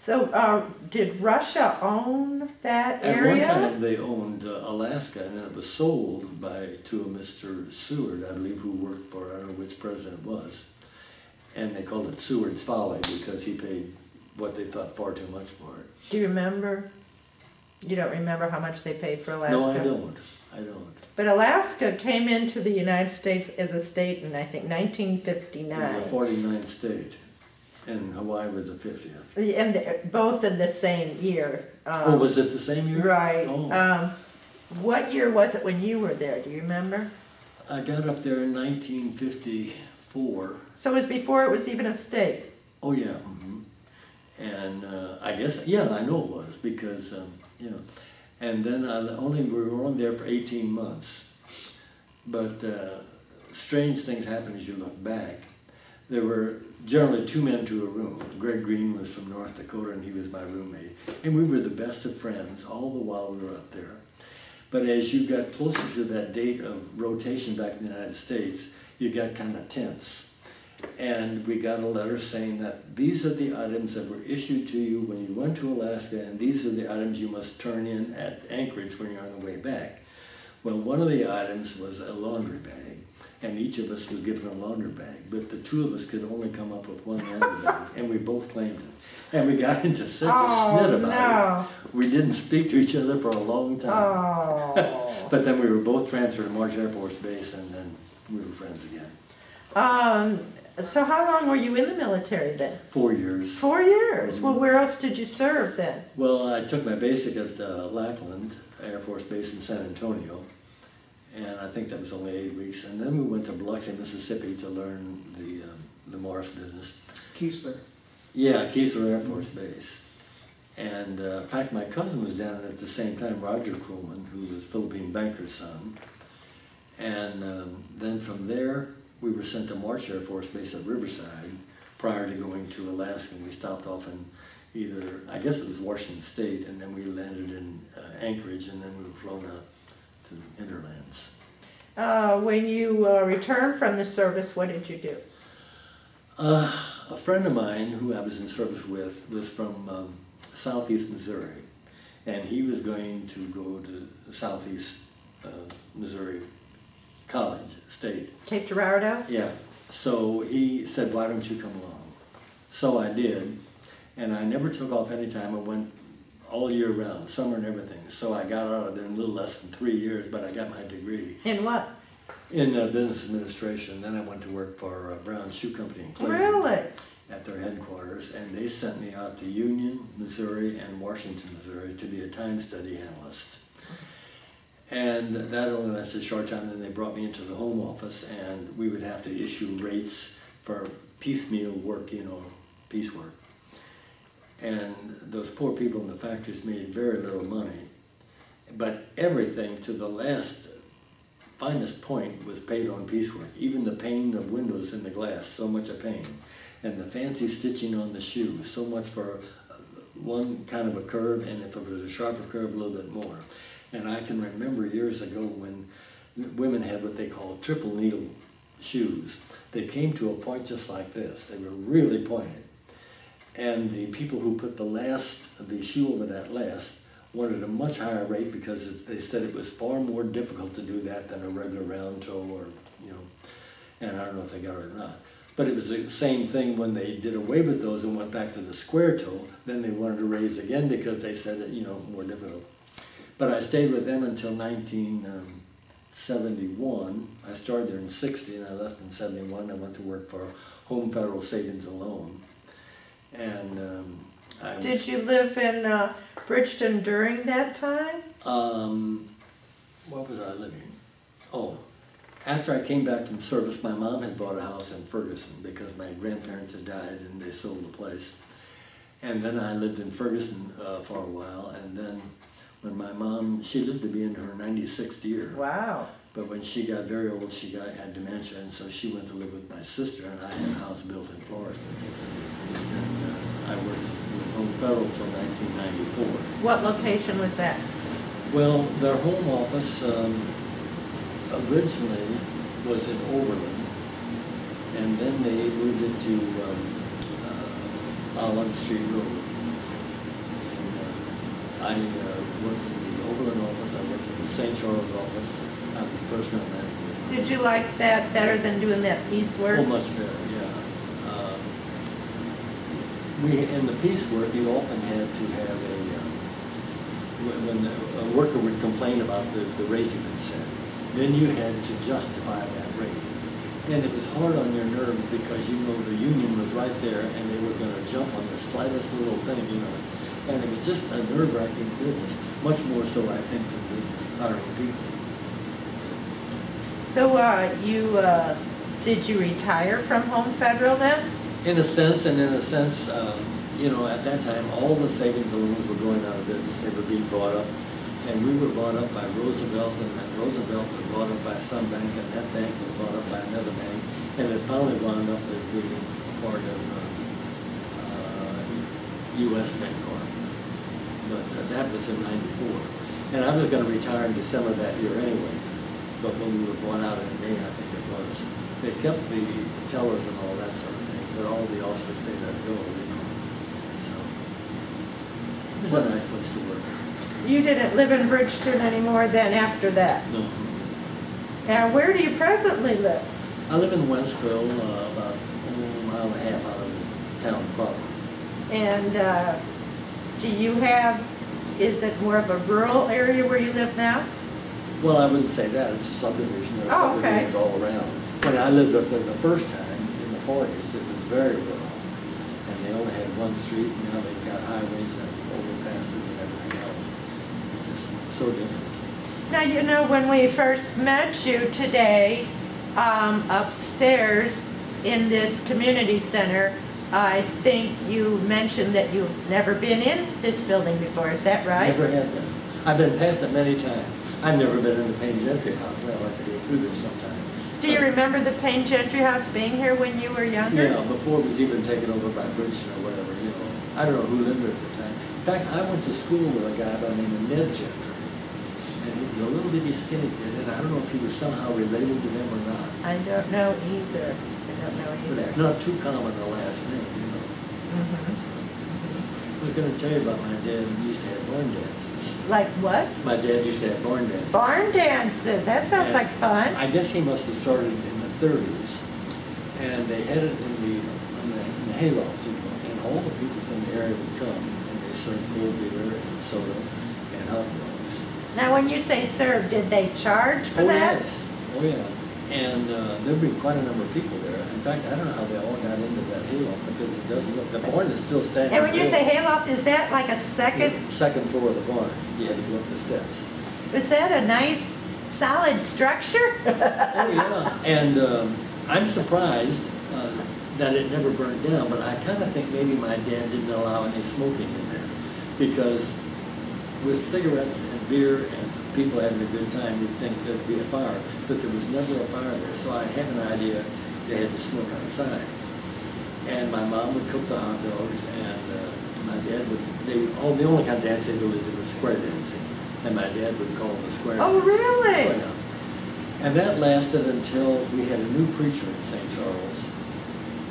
So did Russia own that area? At one time they owned Alaska, and then it was sold to a Mr. Seward, I believe, who worked for, I don't know which president it was. And they called it Seward's Folly because he paid what they thought far too much for it. Do you remember? You don't remember how much they paid for Alaska? No, I don't. I don't. But Alaska came into the United States as a state in, I think, 1959. It was the 49th state. And Hawaii was the 50th. And both in the same year. Oh, was it the same year? Right. Oh. What year was it when you were there? Do you remember? I got up there in 1954. So it was before it was even a state? Oh, yeah. Mm-hmm. And I guess, yeah, I know it was because, you know, And then we were on there for 18 months. But strange things happen as you look back. There were generally 2 men to a room. Greg Green was from North Dakota, and he was my roommate. And we were the best of friends all the while we were up there. But as you got closer to that date of rotation back in the United States, you got kind of tense. And we got a letter saying that these are the items that were issued to you when you went to Alaska, and these are the items you must turn in at Anchorage when you're on the way back. Well, one of the items was a laundry bag, and each of us was given a laundry bag, but the 2 of us could only come up with 1 laundry bag, and we both claimed it. And we got into such a snit about it. We didn't speak to each other for a long time. But then we were both transferred to March Air Force Base, and then we were friends again. So how long were you in the military then? 4 years. 4 years? Well, where else did you serve then? Well, I took my basic at Lackland Air Force Base in San Antonio, and I think that was only 8 weeks. And then we went to Biloxi, Mississippi to learn the Morse business. Keesler. Yeah, Keesler Air Force Base. And in fact, my cousin was down at the same time, Roger Kuhlmann, who was Philippine banker's son. And then from there, we were sent to March Air Force Base at Riverside prior to going to Alaska. We stopped off in either, I guess it was Washington State, and then we landed in Anchorage, and then we were flown out to the hinterlands. When you returned from the service, what did you do? A friend of mine who I was in service with was from Southeast Missouri, and he was going to go to Southeast Missouri College, State. Cape Girardeau? Yeah. So he said, why don't you come along? So I did, and I never took off any time. I went all year round, summer and everything. So I got out of there in a little less than 3 years, but I got my degree. In what? In business administration. Then I went to work for Brown Shoe Company in Cleveland. Really? At their headquarters, and they sent me out to Union, Missouri, and Washington, Missouri to be a time study analyst. And that only lasted a short time. Then they brought me into the home office, and we would have to issue rates for piecemeal work, you know, piecework. And those poor people in the factories made very little money, but everything to the last finest point was paid on piecework. Even the pane of windows in the glass, so much a pane. And the fancy stitching on the shoes, so much for one kind of a curve, and if it was a sharper curve, a little bit more. And I can remember years ago when women had what they call triple needle shoes. They came to a point just like this. They were really pointed. And the people who put the shoe over that last wanted a much higher rate because they said it was far more difficult to do that than a regular round toe, or, you know, and I don't know if they got it or not. But it was the same thing when they did away with those and went back to the square toe. Then they wanted to raise again because they said it, you know, more difficult. But I stayed with them until 1971. I started there in 60 and I left in 71. I went to work for Home Federal Savings and Loan. And Did you live in Bridgeton during that time? What was I living? Oh, after I came back from service, my mom had bought a house in Ferguson because my grandparents had died and they sold the place. And then I lived in Ferguson for a while, and then when my mom, she lived to be in her 96th year. Wow. But when she got very old, she had dementia, and so she went to live with my sister, and I had a house built in Florissant. And I worked with Home Federal until 1994. What location was that? Well, their home office originally was in Oberlin, and then they moved it to Allen Street Road. And I worked in the Oberlin office, I worked in the St. Charles office. I was personnel manager. Did you like that better than doing that piecework? Oh, much better, yeah. In the piecework, you often had to have when a worker would complain about the rate you had set, then you had to justify that rate. And it was hard on your nerves because, you know, the union was right there and they were going to jump on the slightest little thing, you know. And it was just a nerve-wracking business, much more so, I think, than the hiring people. So did you retire from Home Federal then? In a sense, you know, at that time, all the savings and loans were going out of business. They were being bought up. And we were bought up by Roosevelt, and then Roosevelt was bought up by some bank, and that bank was bought up by another bank, and it finally wound up as being a part of U.S. Bancorp. But that was in '94. And I was going to retire in December that year anyway. But when we were bought out in May, I think it was, they kept the tellers and all that sort of thing, but all the officers they let go, you know. So it was a nice place to work. You didn't live in Bridgeton anymore then after that? No. And where do you presently live? I live in Wentzville, about a mile and a half out of the town proper. And do you have, is it more of a rural area where you live now? Well, I wouldn't say that. It's a subdivision. There are subdivisions all around. When I lived up there the first time in the 40s, it was very rural. And they only had one street. Now they've got highways and overpasses and everything else. It's just so different. Now, you know, when we first met you today, upstairs in this community center, I think you mentioned that you've never been in this building before. Is that right? Never had been. I've been past it many times. I've never been in the Payne Gentry house. I'd like to go through there sometime. Do you remember the Payne Gentry house being here when you were younger? Yeah, before it was even taken over by Bridgeton or whatever, you know. I don't know who lived there at the time. In fact, I went to school with a guy by the name of Ned Gentry. And he was a little bitty skinny kid, and I don't know if he was somehow related to them or not. I don't know either. I don't know either. But it's not too common a last name, you know. I was going to tell you about my dad. He used to have barn dances. Like what? My dad used to have barn dances. Barn dances. That sounds like fun. I guess he must have started in the 30s, and they had it in the hayloft, you know, and all the people from the area would come, and they served cold beer and soda and hot dogs. Now, when you say serve, did they charge for that? Yes. Oh yeah. And there'd be quite a number of people there. In fact, I don't know how they all got into that hayloft because it doesn't look, the barn is still standing. And when you say hayloft, is that like a second? The second floor of the barn. You had to go up the steps. Was that a nice, solid structure? Oh yeah. And I'm surprised that it never burned down, but I kind of think maybe my dad didn't allow any smoking in there because with cigarettes and beer and people having a good time, you'd think there'd be a fire, but there was never a fire there. So I have an idea they had to smoke outside. And my mom would cook the hot dogs, and my dad would, the only kind of dance they really did was square dancing. And my dad would call the square Oh, dance. really? Oh, yeah. And that lasted until we had a new preacher in St. Charles.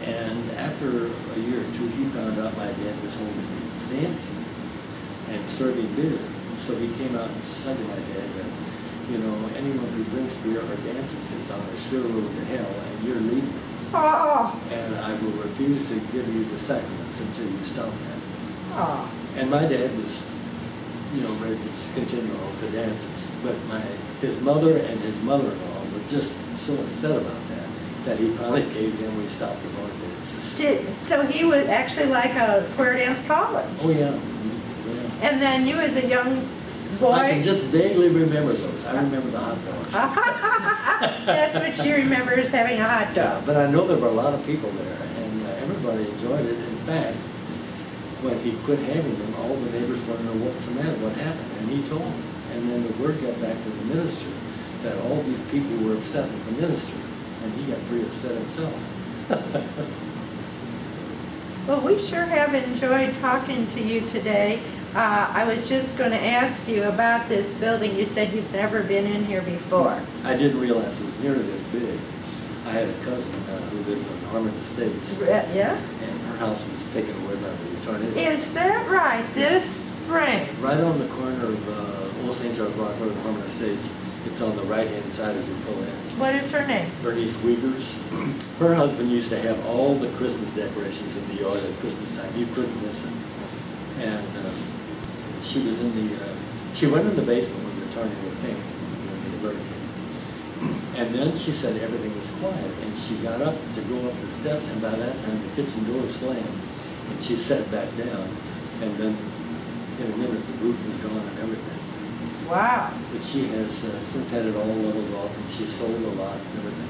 And after a year or two, he found out my dad was holding dancing and serving beer. So he came out and said to my dad that, you know, anyone who drinks beer or dances is on a sure road to hell, and you're leading them. Oh. And I will refuse to give you the sacraments until you stop that. Oh. And my dad was, you know, ready to continue on with the dances. But his mother and his mother-in-law were just so upset about that he finally gave in. We stopped the barn dances. So he was actually like a square dance college. Oh yeah. And then you as a young boy. I can just vaguely remember those. I remember the hot dogs. That's what you remember is having a hot dog. Yeah, but I know there were a lot of people there, and everybody enjoyed it. In fact, when he quit having them, all the neighbors wanted to know what's the matter, what happened, and he told them. And then the word got back to the minister that all these people were upset with the minister, and he got pretty upset himself. Well, we sure have enjoyed talking to you today. I was just going to ask you about this building. You said you've never been in here before. I didn't realize it was nearly this big. I had a cousin who lived on Harmon Estates. Yes? And her house was taken away by the tornado. Is that right? This spring? Right on the corner of Old St. Charles Rock Road and Harmon Estates. It's on the right-hand side as you pull in. What is her name? Bernice Wiegers. Her husband used to have all the Christmas decorations in the yard at Christmas time. You couldn't miss it. And she was in she went in the basement when the tornado came, when the alert came. And then she said everything was quiet, and she got up to go up the steps, and by that time the kitchen door slammed, and she sat back down, and then in a minute the roof was gone and everything. Wow. But she has since had it all leveled off, and she sold a lot and everything.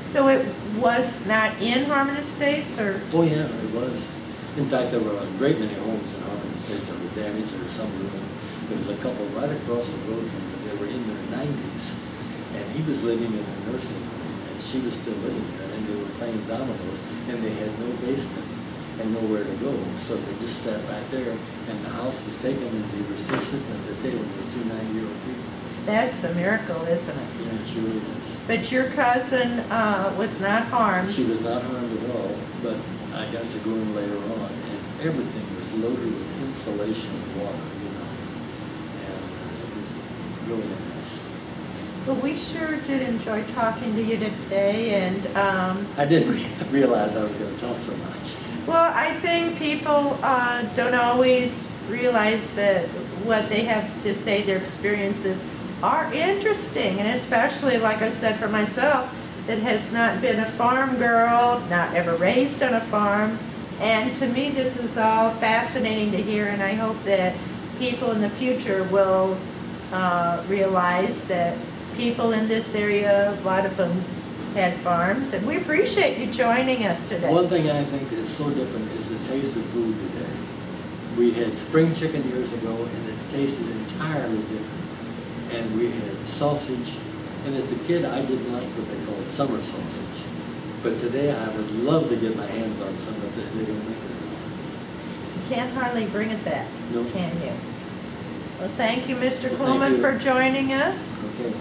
So it was not in Harmon Estates, or? Oh yeah, it was. In fact, there were a great many homes in Harmon Estates that were damaged or some ruined. There was a couple right across the road from me. They were in their 90s, and he was living in a nursing home, and she was still living there, and they were playing dominoes, and they had no basement and nowhere to go. So they just sat right there, and the house was taken, and they were still sitting at the table. There were two 90-year-old people. That's a miracle, isn't it? Yeah, it really is. But your cousin was not harmed. She was not harmed at all, but I got to go in later on, and everything was loaded with insulation and water, you know, and it was really a mess. Well, we sure did enjoy talking to you today, and I didn't realize I was going to talk so much. well, I think people don't always realize that what they have to say, their experiences are interesting, and especially, like I said, for myself, that has not been a farm girl, not ever raised on a farm, and to me this is all fascinating to hear, and I hope that people in the future will realize that people in this area, a lot of them had farms, and we appreciate you joining us today. One thing I think is so different is the taste of food today. We had spring chicken years ago, and it tasted entirely different. And we had sausage, and as a kid I didn't like what they called summer sausage. But today I would love to get my hands on some of that. They don't make it anymore. You can't hardly bring it back, No. can you? Well, thank you, Mr. Well, thank Kuhlmann, you. for joining us. Okay.